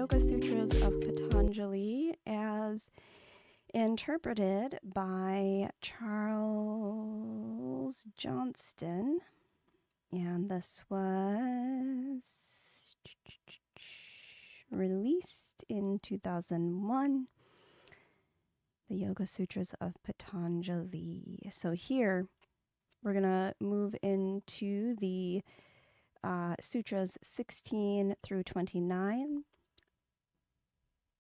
Yoga Sutras of Patanjali as interpreted by Charles Johnston. And this was released in 2001. The Yoga Sutras of Patanjali. So here we're going to move into the Sutras 16 through 29.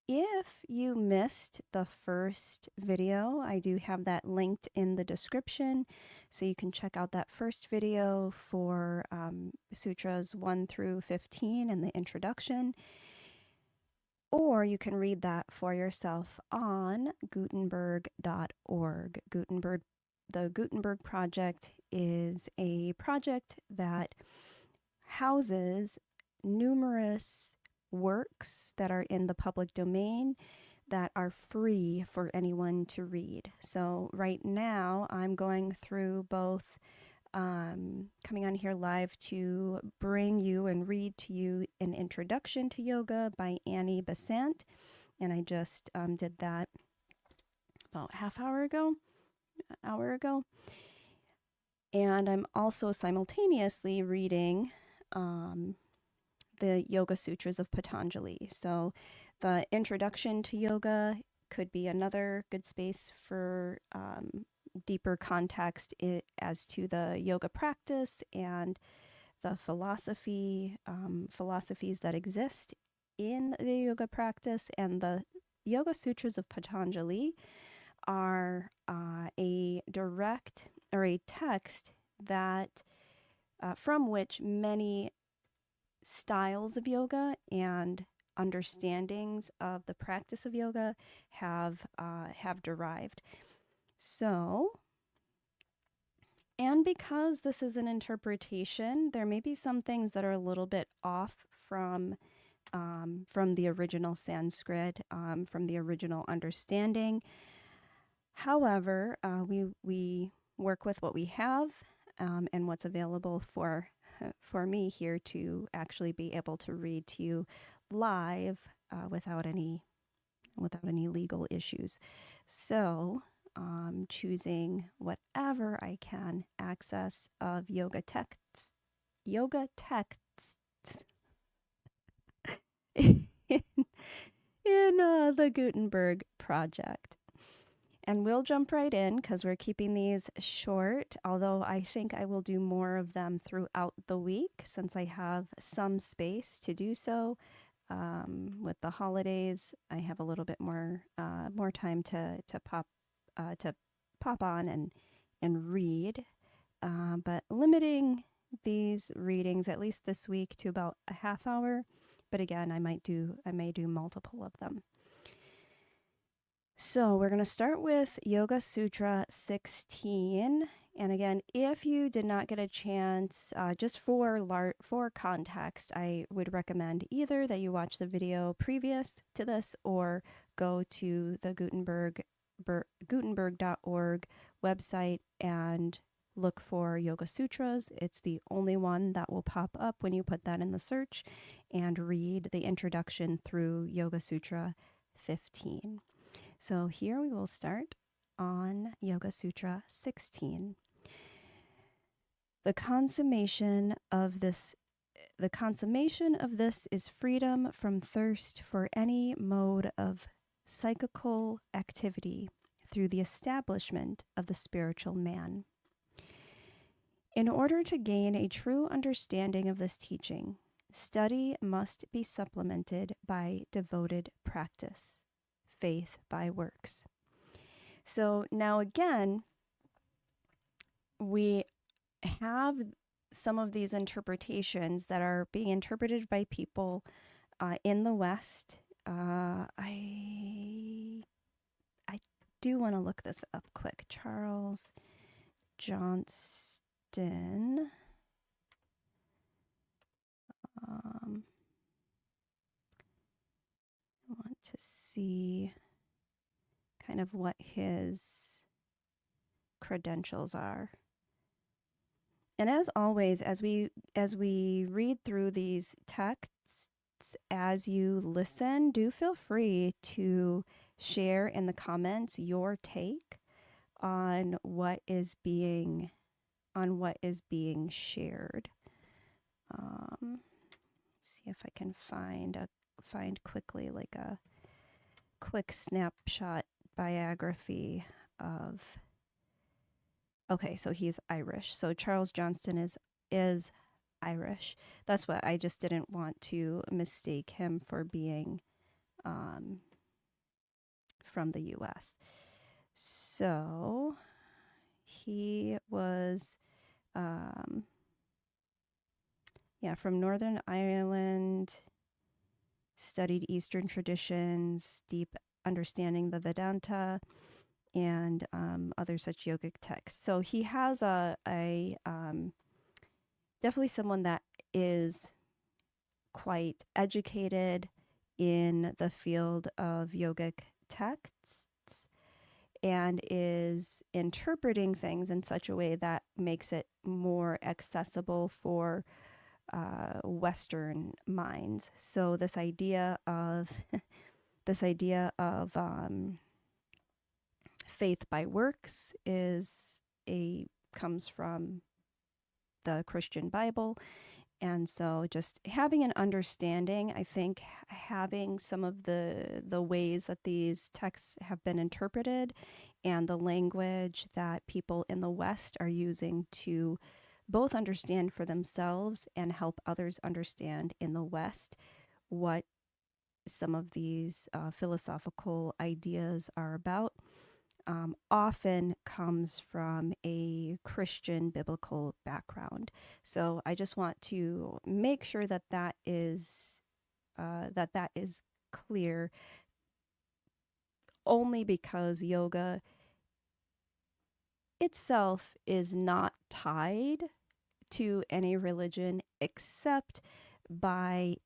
If you missed the first video, I do have that linked in the description, so you can check out that first video for Sutras 1 through 15 and the introduction, or you can read that for yourself on Gutenberg.org. The Gutenberg Project is a project that houses numerous works that are in the public domain that are free for anyone to read. So right now I'm going through both coming on here live to bring you and read to you an introduction to yoga by Annie Besant, and I just did that about hour ago. And I'm also simultaneously reading the Yoga Sutras of Patanjali. So the introduction to yoga could be another good space for deeper context as to the yoga practice and the philosophies that exist in the yoga practice. And the Yoga Sutras of Patanjali are a direct or a text that from which many styles of yoga and understandings of the practice of yoga have derived. So, and because this is an interpretation, there may be some things that are a little bit off from the original Sanskrit, from the original understanding. However, we work with what we have and what's available for me here to actually be able to read to you live without any legal issues. So choosing whatever I can access of yoga texts in the Gutenberg Project. And we'll jump right in because we're keeping these short, although I think I will do more of them throughout the week since I have some space to do so. With the holidays, I have a little bit more time to pop on and read, but limiting these readings at least this week to about a half hour. But again, I may do multiple of them. So we're going to start with Yoga Sutra 16. And again, if you did not get a chance, just for context, I would recommend either that you watch the video previous to this or go to the Gutenberg.org website and look for Yoga Sutras. It's the only one that will pop up when you put that in the search, and read the introduction through Yoga Sutra 15. So here we will start on Yoga Sutra 16. The consummation of this is freedom from thirst for any mode of psychical activity through the establishment of the spiritual man. In order to gain a true understanding of this teaching, study must be supplemented by devoted practice. Faith by works. So now again, we have some of these interpretations that are being interpreted by people in the West. I do want to look this up quick. Charles Johnston. I want to see kind of what his credentials are. And as always, as we read through these texts, thoughts as you listen. Do feel free to share in the comments your take on what is being shared. See if I can find quickly like a quick snapshot biography of. Okay, so he's Irish. So Charles Johnston is Irish. That's what I just didn't want to mistake him for being from the U.S. So he was, from Northern Ireland, studied Eastern traditions, deep understanding the Vedanta, and other such yogic texts. So he has a definitely someone that is quite educated in the field of yogic texts and is interpreting things in such a way that makes it more accessible for Western minds. So this idea of faith by works comes from the Christian Bible. And so just having an understanding, I think having some of the ways that these texts have been interpreted and the language that people in the West are using to both understand for themselves and help others understand in the West what some of these philosophical ideas are about, often comes from a Christian biblical background. So I just want to make sure that that is clear, only because yoga itself is not tied to any religion except by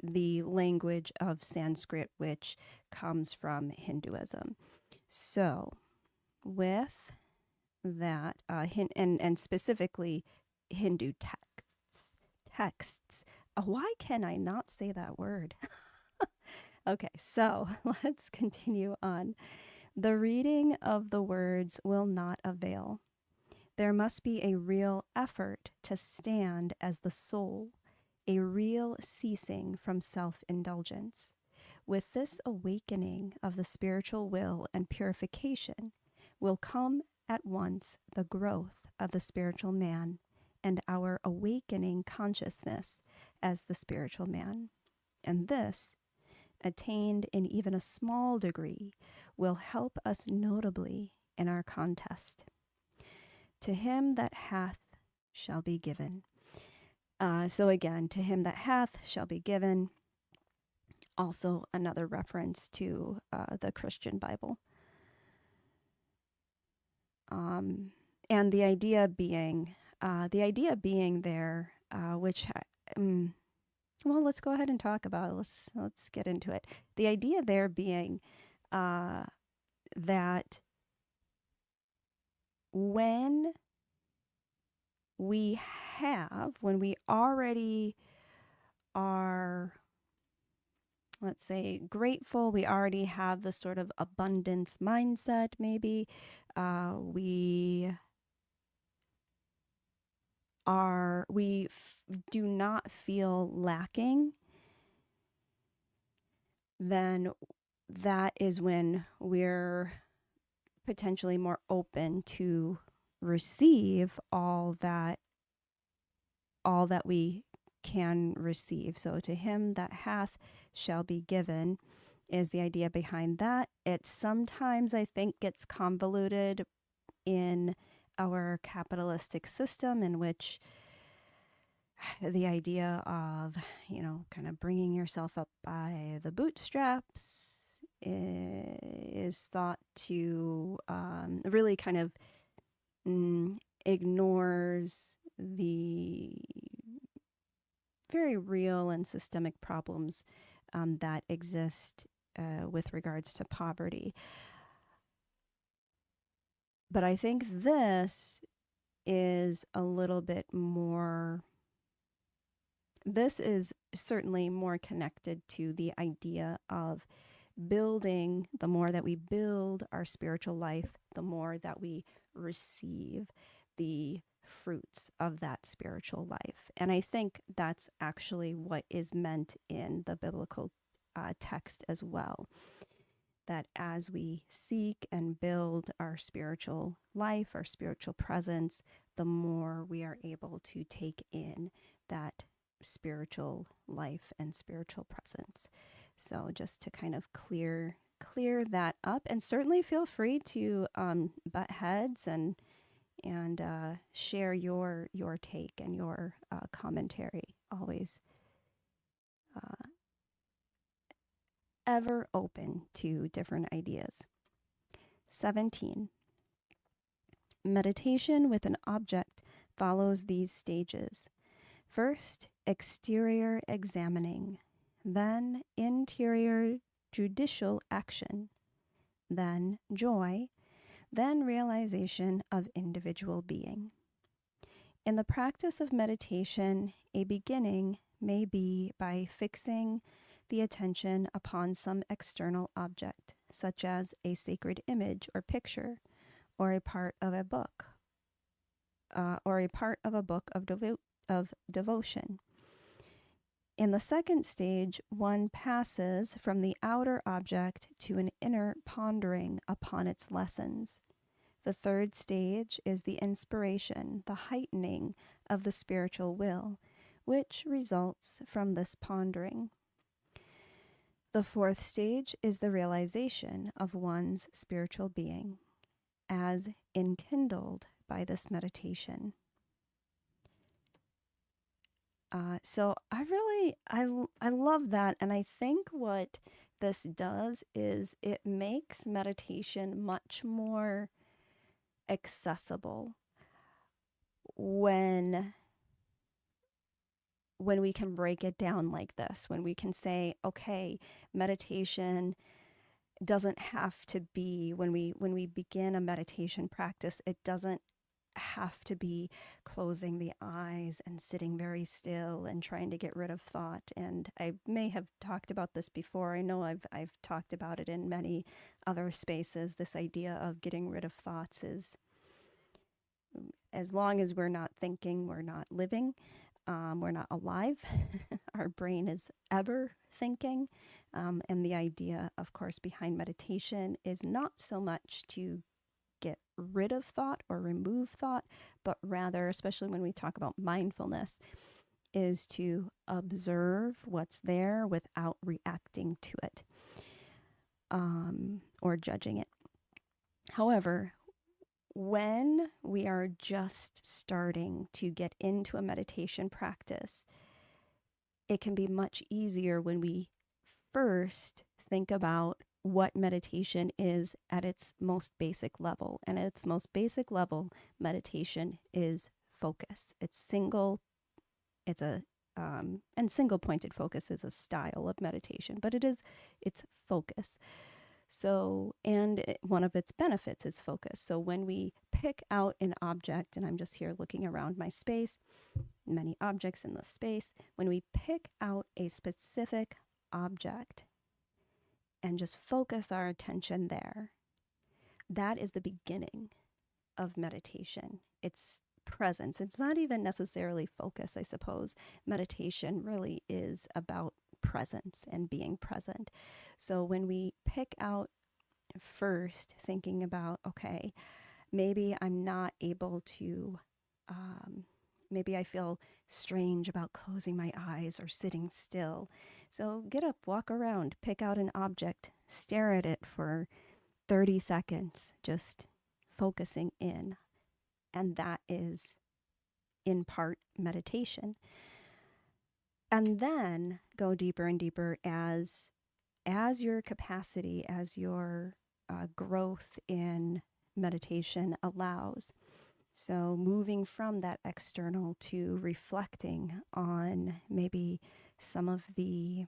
the language of Sanskrit, which comes from Hinduism. So with that, and specifically Hindu texts. Why can I not say that word? Okay, so let's continue on. The reading of the words will not avail. There must be a real effort to stand as the soul, a real ceasing from self-indulgence. With this awakening of the spiritual will and purification will come at once the growth of the spiritual man and our awakening consciousness as the spiritual man. And this, attained in even a small degree, will help us notably in our contest. To him that hath shall be given. So again, to him that hath shall be given. Also another reference to the Christian Bible. And the idea being there, which, well, let's go ahead and talk about it. Let's get into it. The idea there being that when we already are, let's say, grateful, we already have the sort of abundance mindset, maybe, we do not feel lacking, then that is when we're potentially more open to receive all that we can receive. So to him that hath shall be given is the idea behind that. It sometimes, I think, gets convoluted in our capitalistic system, in which the idea of, kind of bringing yourself up by the bootstraps is thought to really kind of ignores the very real and systemic problems that exist with regards to poverty. But I think this is a little bit more This is certainly more connected to the idea of building. The more that we build our spiritual life, the more that we receive the fruits of that spiritual life. And I think that's actually what is meant in the biblical text as well. That as we seek and build our spiritual life, our spiritual presence, the more we are able to take in that spiritual life and spiritual presence. So just to kind of clear that up, and certainly feel free to butt heads and share your take and your commentary. Always ever open to different ideas. 17. Meditation with an object follows these stages. First, exterior examining, then interior judicial action, then joy, then realization of individual being. In the practice of meditation, a beginning may be by fixing the attention upon some external object, such as a sacred image or picture, or a part of a book, of devotion. In the second stage, one passes from the outer object to an inner pondering upon its lessons. The third stage is the inspiration, the heightening of the spiritual will, which results from this pondering. The fourth stage is the realization of one's spiritual being, as enkindled by this meditation. So I love that, and I think what this does is it makes meditation much more accessible when we can break it down like this, when we can say, okay, meditation doesn't have to be, when we begin a meditation practice, it doesn't have to be closing the eyes and sitting very still and trying to get rid of thought. And I may have talked about this before. I know I've talked about it in many other spaces. This idea of getting rid of thoughts is, as long as we're not thinking, we're not living. We're not alive. Our brain is ever thinking. And the idea, of course, behind meditation is not so much to get rid of thought or remove thought, but rather, especially when we talk about mindfulness, is to observe what's there without reacting to it or judging it. However, when we are just starting to get into a meditation practice, it can be much easier when we first think about what meditation is at its most basic level. And at its most basic level, meditation is focus. It's single pointed focus is a style of meditation, but it's focus. So, and one of its benefits is focus. So when we pick out an object, and I'm just here looking around my space, many objects in the space, when we pick out a specific object and just focus our attention there, that is the beginning of meditation. It's presence. It's not even necessarily focus, I suppose. Meditation really is about presence and being present. So when we pick out first, thinking about, okay, maybe I'm not able to, maybe I feel strange about closing my eyes or sitting still. So get up, walk around, pick out an object, stare at it for 30 seconds, just focusing in. And that is in part meditation. And then go deeper and deeper as your capacity, as your growth in meditation allows. So moving from that external to reflecting on maybe some of the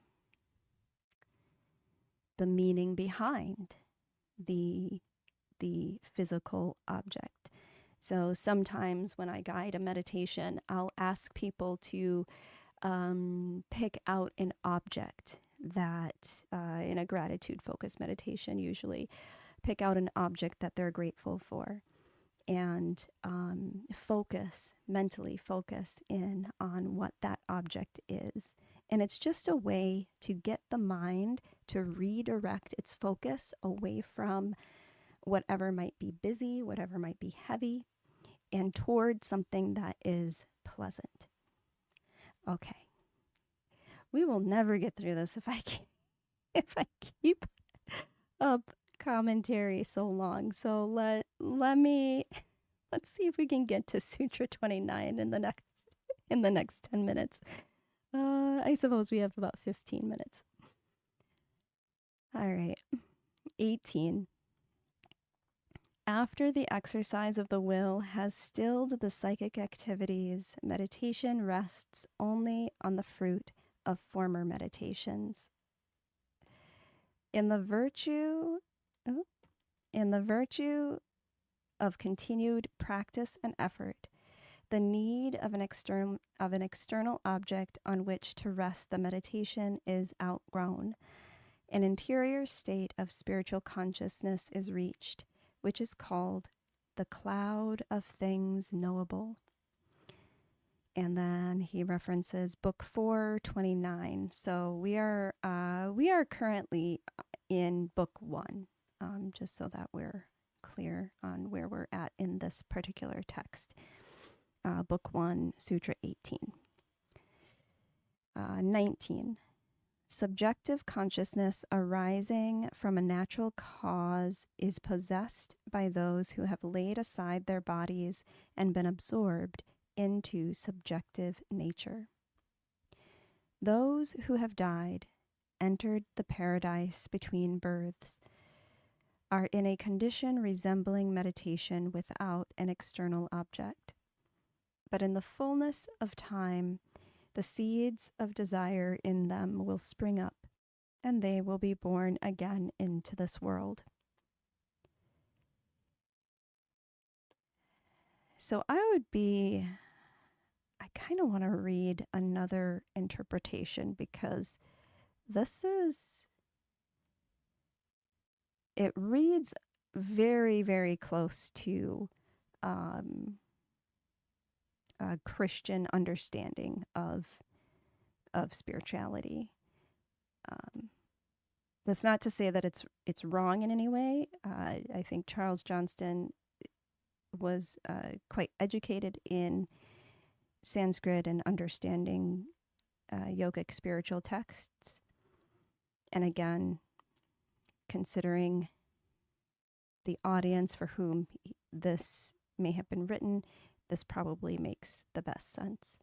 meaning behind the physical object. So sometimes when I guide a meditation, I'll ask people to pick out an object that, in a gratitude focused meditation, usually pick out an object that they're grateful for and mentally focus in on what that object is. And it's just a way to get the mind to redirect its focus away from whatever might be busy, whatever might be heavy, and toward something that is pleasant. Okay. We will never get through this if I keep up commentary so long. So let's see if we can get to Sutra 29 in the next 10 minutes. I suppose we have about 15 minutes. All right. 18. After the exercise of the will has stilled the psychic activities, meditation rests only on the fruit of former meditations. In the virtue of continued practice and effort, the need of an external object on which to rest the meditation is outgrown. An interior state of spiritual consciousness is reached, which is called the cloud of things knowable. And then he references book 429. So we are currently in book 1, just so that we're clear on where we're at in this particular text. Book 1, Sutra 18. 19. Subjective consciousness arising from a natural cause is possessed by those who have laid aside their bodies and been absorbed into subjective nature. Those who have died, entered the paradise between births, are in a condition resembling meditation without an external object. But in the fullness of time, the seeds of desire in them will spring up, and they will be born again into this world. So I kind of want to read another interpretation because it reads very, very close to a Christian understanding of spirituality. That's not to say that it's wrong in any way. I think Charles Johnston was quite educated in Sanskrit and understanding yogic spiritual texts. And again, considering the audience for whom this may have been written, this probably makes the best sense.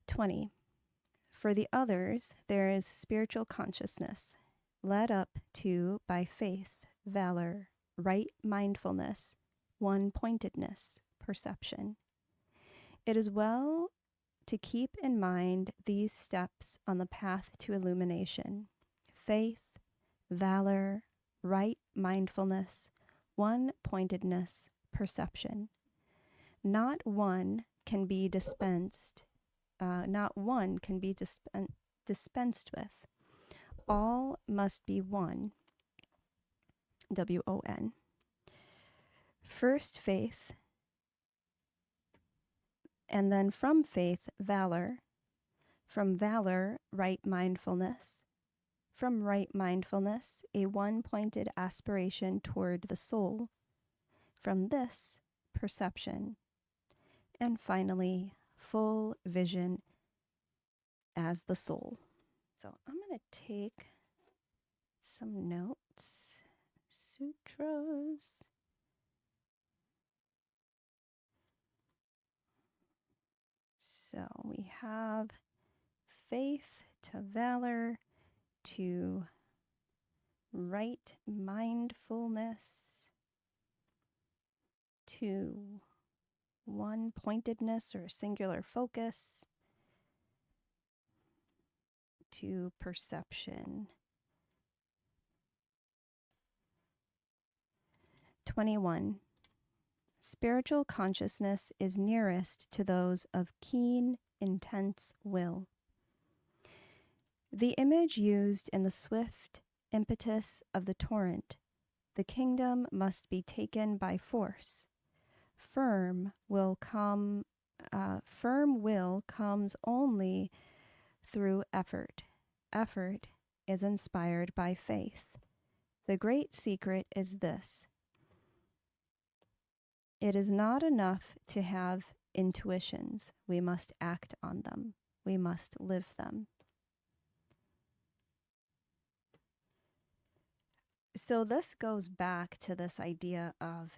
20. For the others, there is spiritual consciousness, led up to by faith, valor, right mindfulness, one-pointedness, perception. It is well to keep in mind these steps on the path to illumination: faith, valor, right mindfulness, one-pointedness, perception. Not one can be dispensed with. All must be one. W-O-N. First faith, and then from faith, valor. From valor, right mindfulness. From right mindfulness, a one-pointed aspiration toward the soul. From this, perception. And finally, full vision as the soul. So I'm going to take some notes. Sutras. So we have faith to valor to right mindfulness to one-pointedness or singular focus to perception. 21. Spiritual consciousness is nearest to those of keen intense will. The image used in the swift impetus of the torrent, the kingdom must be taken by force. Firm will comes only through effort. Effort is inspired by faith. The great secret is this: it is not enough to have intuitions. We must act on them. We must live them. So this goes back to this idea of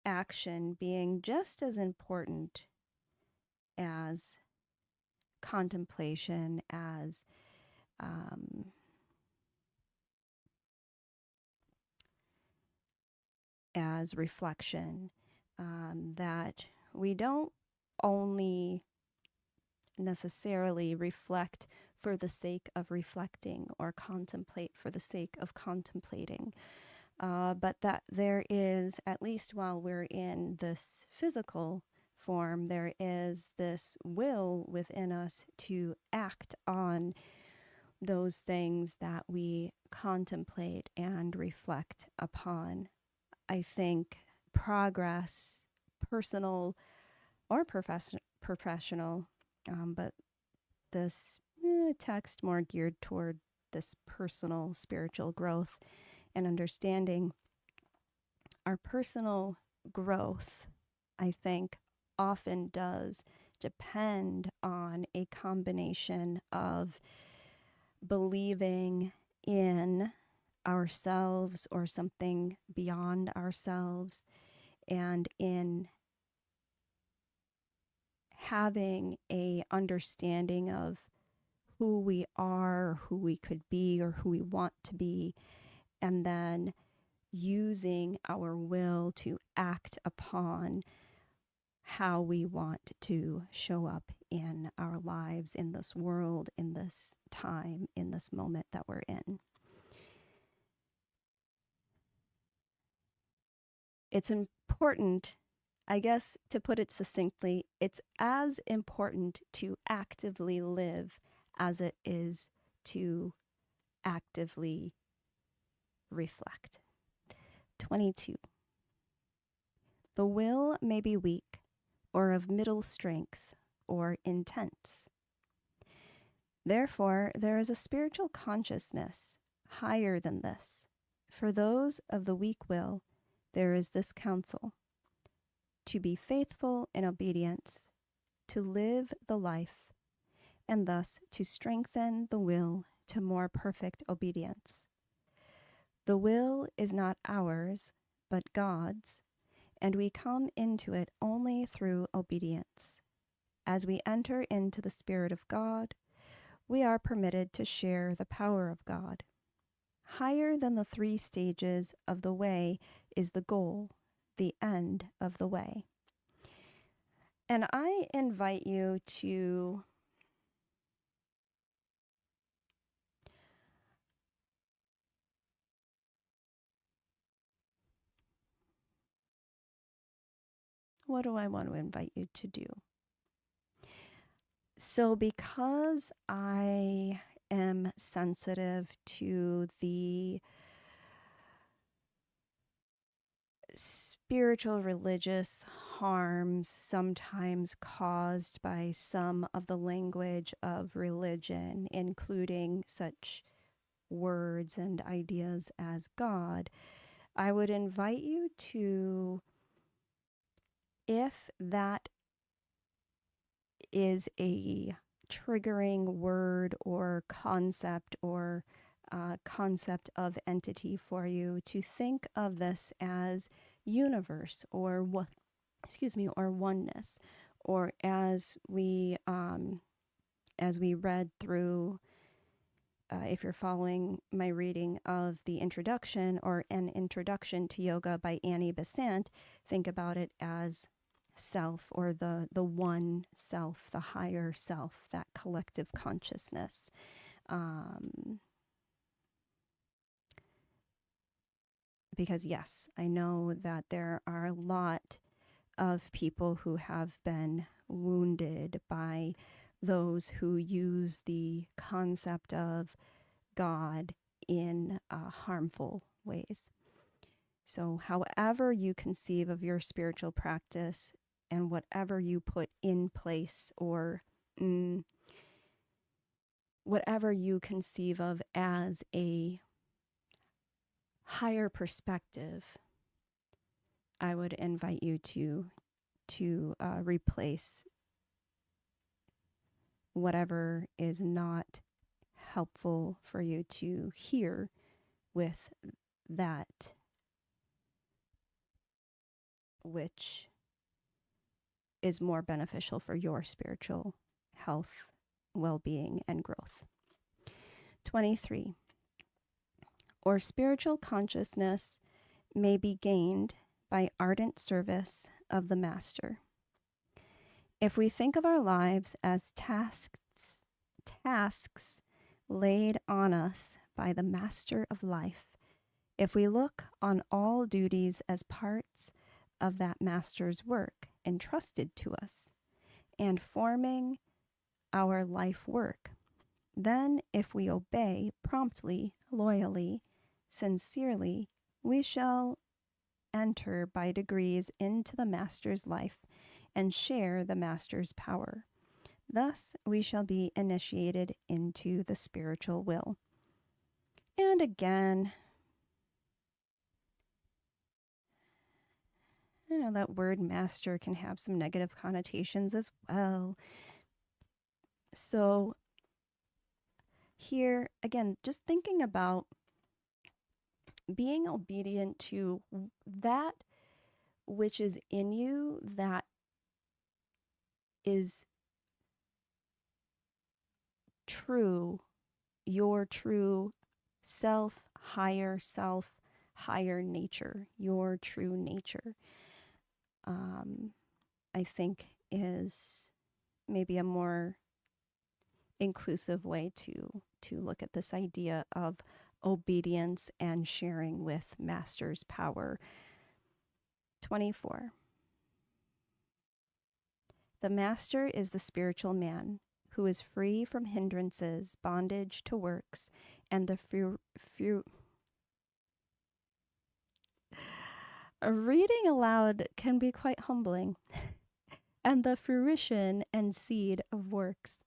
action being just as important as contemplation, as reflection, that we don't only necessarily reflect for the sake of reflecting or contemplate for the sake of contemplating, but that there is, at least while we're in this physical form, there is this will within us to act on those things that we contemplate and reflect upon. I think progress, personal or professional, but this text more geared toward this personal spiritual growth and understanding. Our personal growth, I think, often does depend on a combination of believing in ourselves or something beyond ourselves, and in having a understanding of who we are, or who we could be, or who we want to be, and then using our will to act upon how we want to show up in our lives, in this world, in this time, in this moment that we're in. It's important, I guess, to put it succinctly, it's as important to actively live as it is to actively reflect. 22. The will may be weak, or of middle strength, or intense. Therefore, there is a spiritual consciousness higher than this. For those of the weak will, there is this counsel: to be faithful in obedience, to live the life, and thus to strengthen the will to more perfect obedience. The will is not ours, but God's, and we come into it only through obedience. As we enter into the Spirit of God, we are permitted to share the power of God. Higher than the 3 stages of the way is the goal, the end of the way. And I invite you to what do I want to invite you to do? So because I am sensitive to the spiritual religious harms sometimes caused by some of the language of religion, including such words and ideas as God, I would invite you to, if that is a triggering word or concept or concept of entity for you, to think of this as universe or or oneness, or as we read through, if you're following my reading of the introduction or an introduction to yoga by Annie Besant, think about it as self, or the one self, the higher self, that collective consciousness. Because yes, I know that there are a lot of people who have been wounded by those who use the concept of God in harmful ways. So, however you conceive of your spiritual practice and whatever you put in place, or whatever you conceive of as a higher perspective, I would invite you to replace whatever is not helpful for you to hear with that which is more beneficial for your spiritual health, well-being, and growth. 23. Or spiritual consciousness may be gained by ardent service of the Master. If we think of our lives as tasks laid on us by the Master of Life, if we look on all duties as parts of that Master's work entrusted to us and forming our life work, then if we obey promptly, loyally, sincerely, we shall enter by degrees into the Master's life and share the Master's power. Thus, we shall be initiated into the spiritual will. And again, I know that word master can have some negative connotations as well. So here, again, just thinking about being obedient to that which is in you, that is true, your true self, higher nature, your true nature, I think is maybe a more inclusive way to look at this idea of obedience and sharing with Master's power. 24. The Master is the spiritual man who is free from hindrances, bondage to works, and the reading aloud can be quite humbling, and the fruition and seed of works.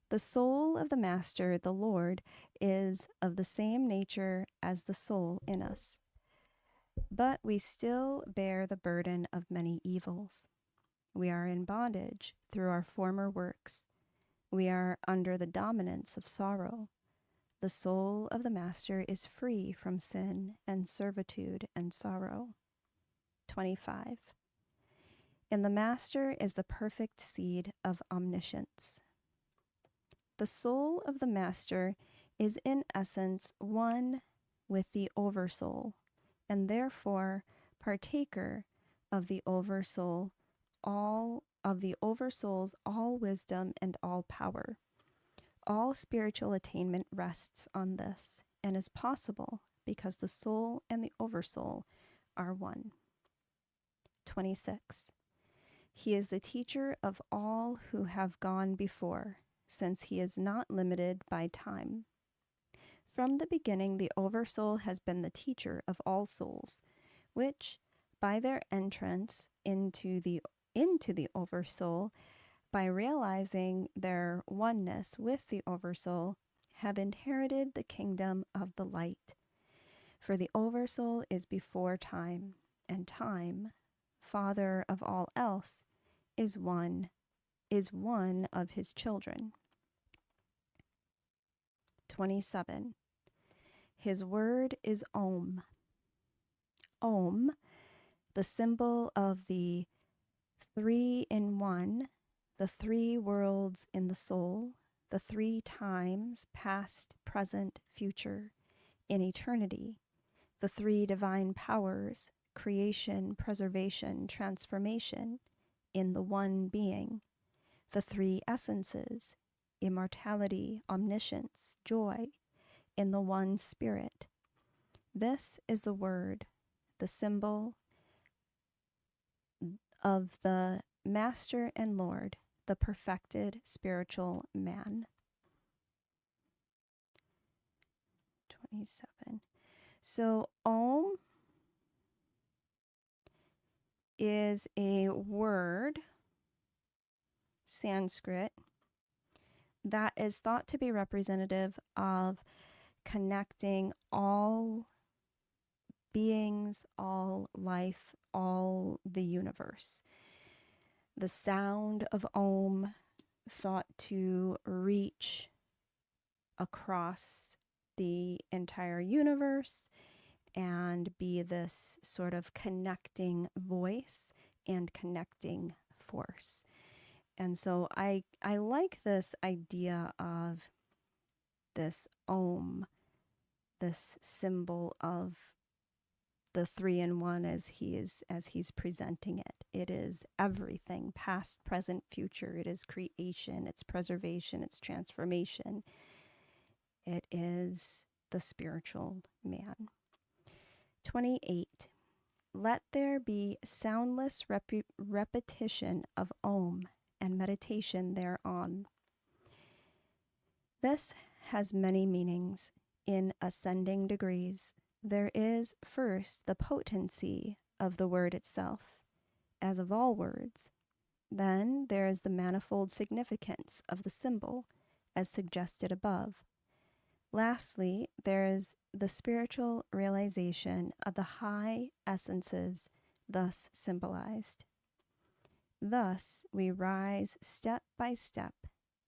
The soul of the Master, the Lord, is of the same nature as the soul in us, but we still bear the burden of many evils. We are in bondage through our former works. We are under the dominance of sorrow. The soul of the Master is free from sin and servitude and sorrow. 25. In the Master is the perfect seed of omniscience. The soul of the Master is in essence one with the Oversoul, and therefore partaker of the Oversoul, all of the Oversoul's all wisdom and all power. All spiritual attainment rests on this and is possible because the soul and the Oversoul are one. 26. He is the teacher of all who have gone before, since he is not limited by time. From the beginning, the Oversoul has been the teacher of all souls, which, by their entrance into the Oversoul, by realizing their oneness with the Oversoul, have inherited the kingdom of the light. For the Oversoul is before time, and time, father of all else, is one of his children. 27. His word is Om. Om, the symbol of the three in one, the three worlds in the soul, the three times, past, present, future, in eternity, the three divine powers, creation, preservation, transformation, in the one being, the three essences, immortality, omniscience, joy, in the one spirit. This is the word, the symbol, of the Master and Lord, the perfected spiritual man. 27. So Om is a word, Sanskrit, that is thought to be representative of connecting all beings, all life, all the universe. The sound of Om thought to reach across the entire universe and be this sort of connecting voice and connecting force. And so I like this idea of this Om, this symbol of the 3-in-1 as he's presenting it. It is everything, past, present, future. It is creation, it's preservation, it's transformation. It is the spiritual man. 28. Let there be soundless repetition of Om and meditation thereon. This has many meanings in ascending degrees. There is first the potency of the word itself, as of all words. Then there is the manifold significance of the symbol, as suggested above. Lastly, there is the spiritual realization of the high essences thus symbolized. Thus, we rise step by step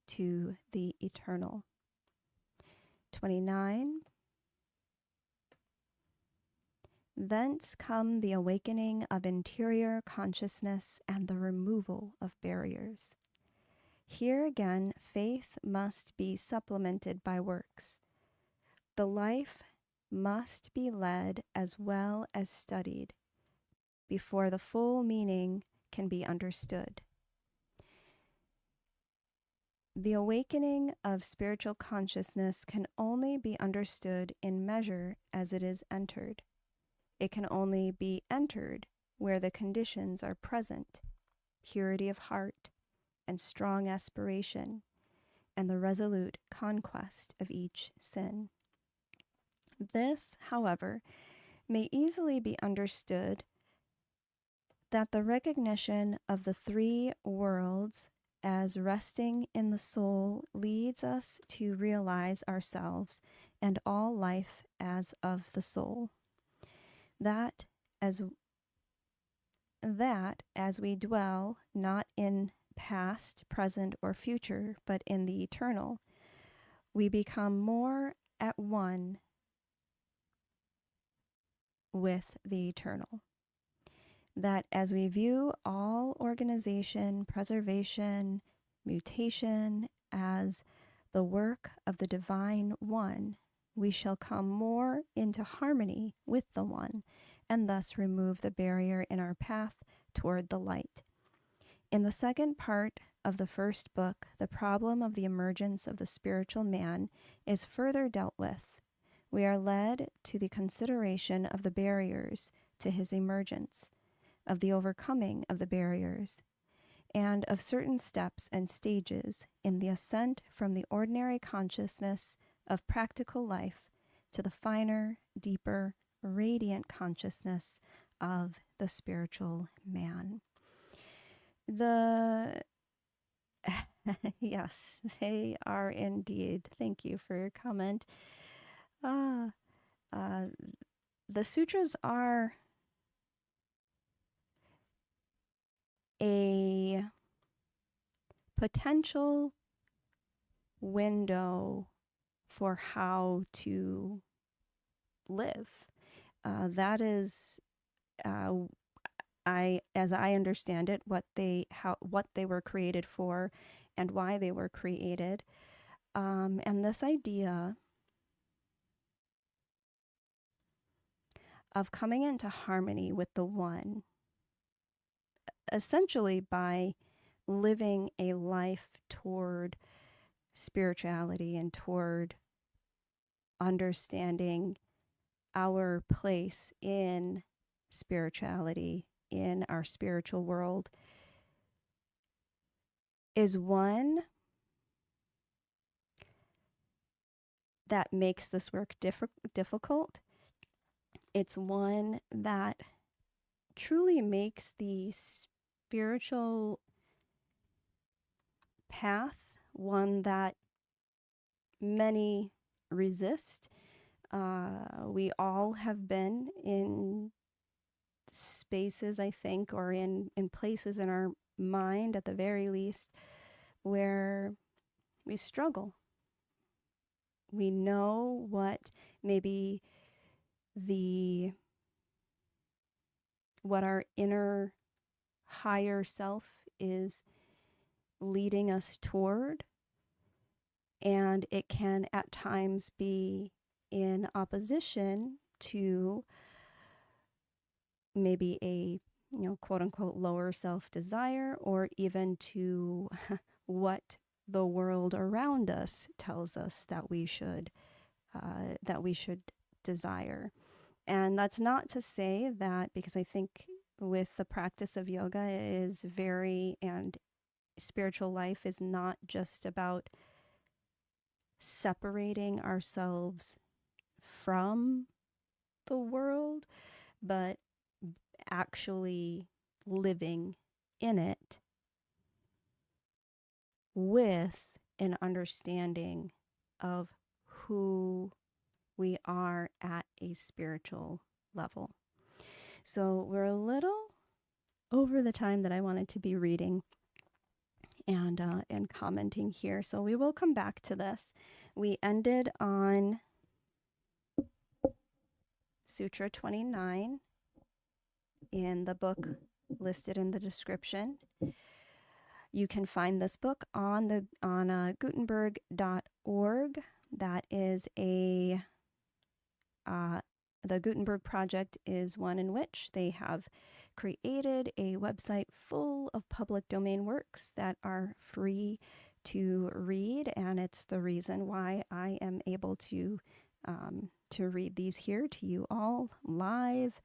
to the eternal. 29. Thence come the awakening of interior consciousness and the removal of barriers. Here again, faith must be supplemented by works. The life must be led as well as studied before the full meaning can be understood. The awakening of spiritual consciousness can only be understood in measure as it is entered. It can only be entered where the conditions are present, purity of heart and strong aspiration, and the resolute conquest of each sin. This, however, may easily be understood that the recognition of the 3 worlds as resting in the soul leads us to realize ourselves and all life as of the soul. That as we dwell not in past, present, or future, but in the eternal, we become more at one with the eternal. That as we view all organization, preservation, mutation as the work of the Divine One, we shall come more into harmony with the One, and thus remove the barrier in our path toward the light. In the second part of the first book, the problem of the emergence of the spiritual man is further dealt with. We are led to the consideration of the barriers to his emergence, of the overcoming of the barriers, and of certain steps and stages in the ascent from the ordinary consciousness of practical life to the finer, deeper, radiant consciousness of the spiritual man. Yes, they are indeed. Thank you for your comment. The sutras are a potential window for how to live. That is, as I understand it, what they were created for, and why they were created. And this idea of coming into harmony with the One, essentially by living a life toward spirituality and toward understanding our place in spirituality in our spiritual world is one that makes this work difficult. It's one that truly makes the spiritual path one that many resist. We all have been in spaces, I think, or in places in our mind at the very least, where we struggle. We know what maybe what our inner higher self is leading us toward, and it can at times be in opposition to maybe a quote unquote lower self desire, or even to what the world around us tells us that we should desire. And that's not to say that, because I think with the practice of yoga and spiritual life is not just about separating ourselves from the world, but actually living in it with an understanding of who we are at a spiritual level. So we're a little over the time that I wanted to be reading and commenting here. So we will come back to this. We ended on Sutra 29 in the book listed in the description. You can find this book on Gutenberg.org. That is the Gutenberg project is one in which they have created a website full of public domain works that are free to read, and it's the reason why I am able to read these here to you all live.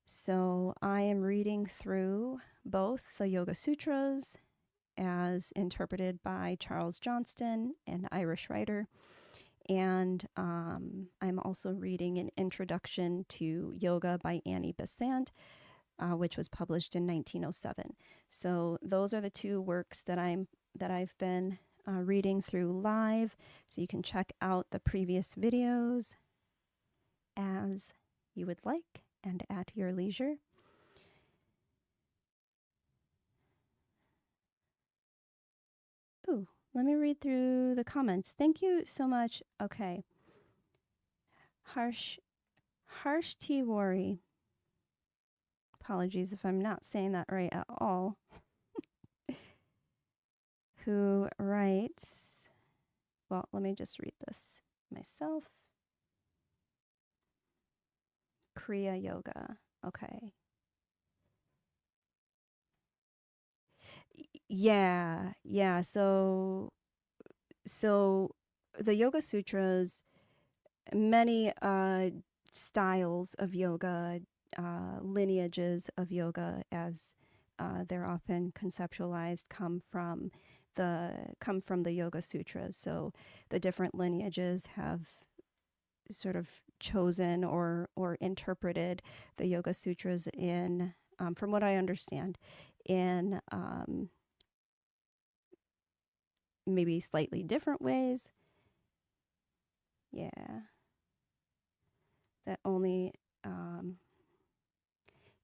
So I am reading through both the Yoga Sutras as interpreted by Charles Johnston, an Irish writer, and I'm also reading an introduction to yoga by Annie Besant, which was published in 1907. So those are the two works that I've been reading through live. So you can check out the previous videos as you would like and at your leisure. Ooh, let me read through the comments. Thank you so much. Okay. Harsh Tiwari. Apologies if I'm not saying that right at all. Who writes, well, let me just read this myself. Kriya Yoga. Okay. Yeah. So the Yoga Sutras, many styles of yoga, lineages of yoga, as they're often conceptualized, come from the Yoga Sutras. So the different lineages have sort of chosen or interpreted the Yoga Sutras in, from what I understand, in maybe slightly different ways. Yeah. That only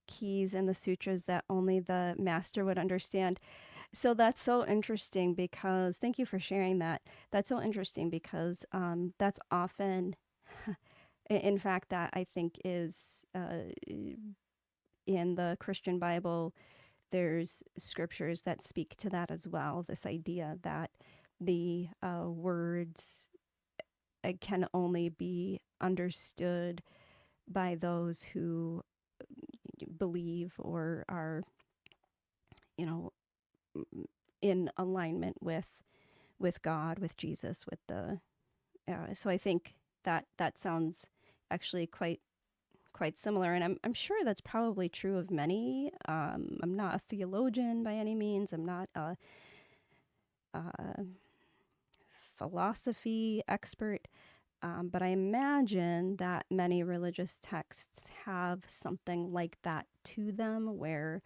keys in the sutras that only the master would understand. So that's so interesting, because thank you for sharing that. That's so interesting because that's often, in fact, that I think is in the Christian Bible. There's scriptures that speak to that as well. This idea that the words can only be understood by those who believe or are, in alignment with God, with Jesus, with the. So I think that sounds actually quite quite similar, and I'm sure that's probably true of many. I'm not a theologian by any means. I'm not a philosophy expert, but I imagine that many religious texts have something like that to them, where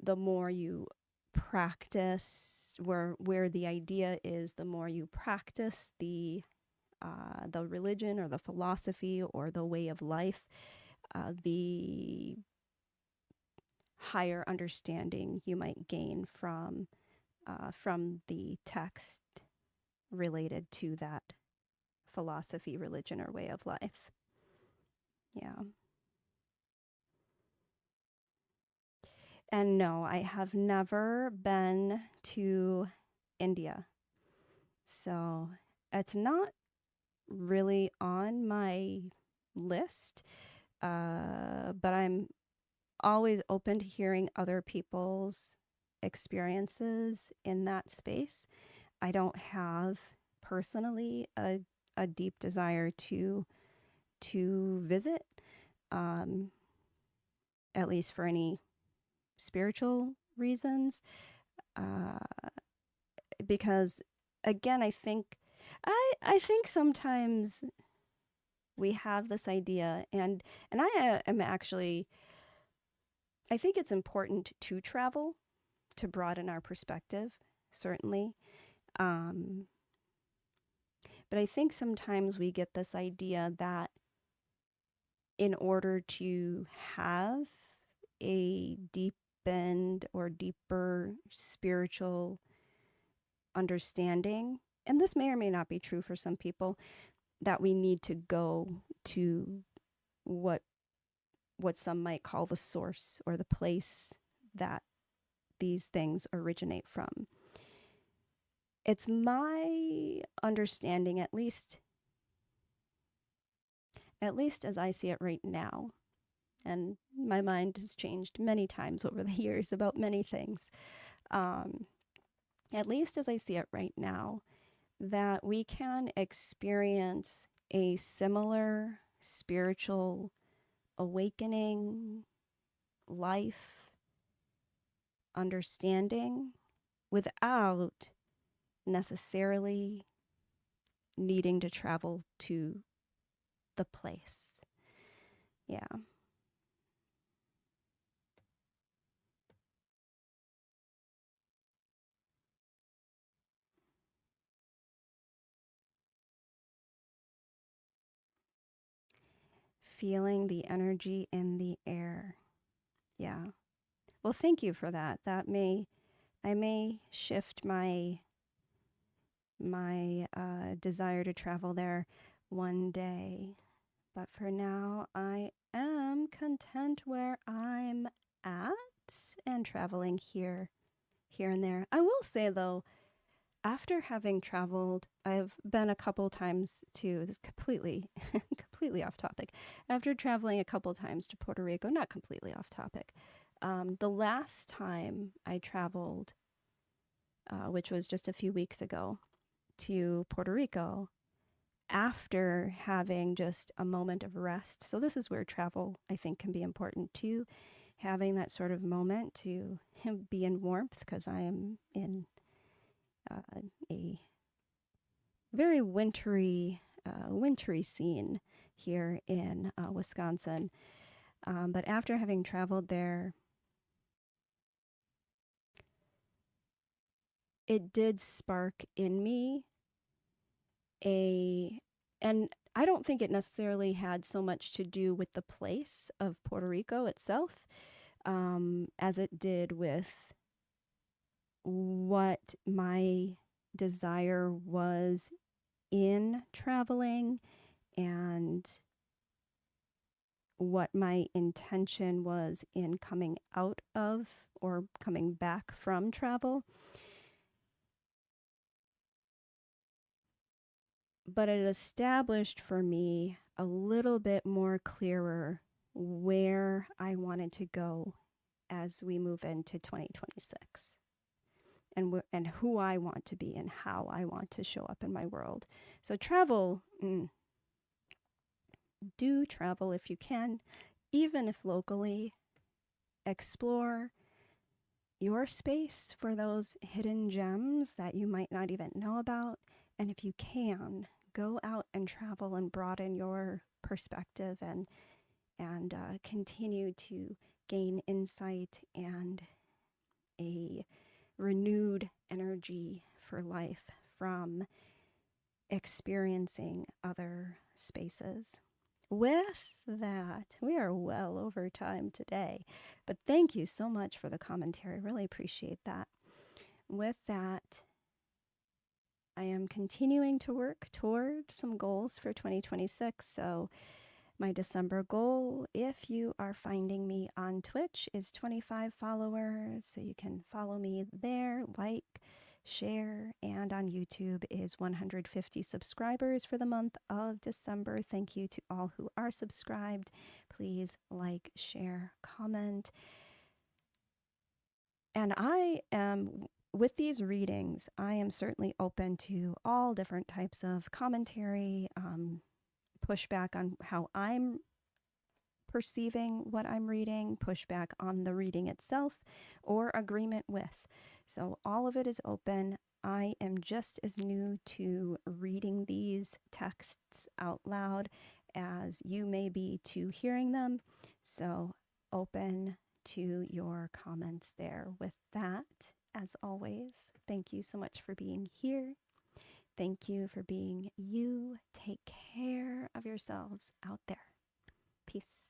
the more you practice, where the idea is, the more you practice the religion or the philosophy or the way of life, the higher understanding you might gain from the text related to that philosophy, religion, or way of life. Yeah. And no, I have never been to India. So it's not really on my list, but I'm always open to hearing other people's experiences in that space. I don't have personally a deep desire to visit, um, at least for any spiritual reasons, uh, because again, I think sometimes we have this idea, and I am actually, I think it's important to travel to broaden our perspective, certainly. Um, but I think sometimes we get this idea that in order to have a deepened or deeper spiritual understanding, and this may or may not be true for some people, that we need to go to what some might call the source or the place that these things originate from. It's my understanding, at least as I see it right now, and my mind has changed many times over the years about many things, at least as I see it right now, that we can experience a similar spiritual awakening, life, understanding without necessarily needing to travel to the place. Yeah. Feeling the energy in the air. Yeah. Well, thank you for that. I may shift my desire to travel there one day. But for now, I am content where I'm at and traveling here and there. I will say though, after having traveled, I've been a couple times to this completely completely off topic. After traveling a couple times to Puerto Rico, not completely off topic. The last time I traveled, which was just a few weeks ago, to Puerto Rico, after having just a moment of rest. So this is where travel, I think, can be important too. Having that sort of moment to be in warmth, because I am in a very wintry scene here in Wisconsin. But after having traveled there, it did spark in me and I don't think it necessarily had so much to do with the place of Puerto Rico itself, as it did with what my desire was in traveling and what my intention was in coming out of or coming back from travel. But it established for me a little bit more clearer where I wanted to go as we move into 2026, and who I want to be and how I want to show up in my world. So travel, do travel if you can, even if locally. Explore your space for those hidden gems that you might not even know about. And if you can, go out and travel and broaden your perspective and continue to gain insight and a renewed energy for life from experiencing other spaces. With that, we are well over time today, but thank you so much for the commentary. Really appreciate that. With that, I am continuing to work toward some goals for 2026. So my December goal, if you are finding me on Twitch, is 25 followers. So you can follow me there, like, share, and on YouTube is 150 subscribers for the month of December. Thank you to all who are subscribed. Please like, share, comment. And with these readings, I am certainly open to all different types of commentary, pushback on how I'm perceiving what I'm reading, pushback on the reading itself, or agreement with. So all of it is open. I am just as new to reading these texts out loud as you may be to hearing them. So open to your comments there. With that, as always, thank you so much for being here. Thank you for being you. Take care of yourselves out there. Peace.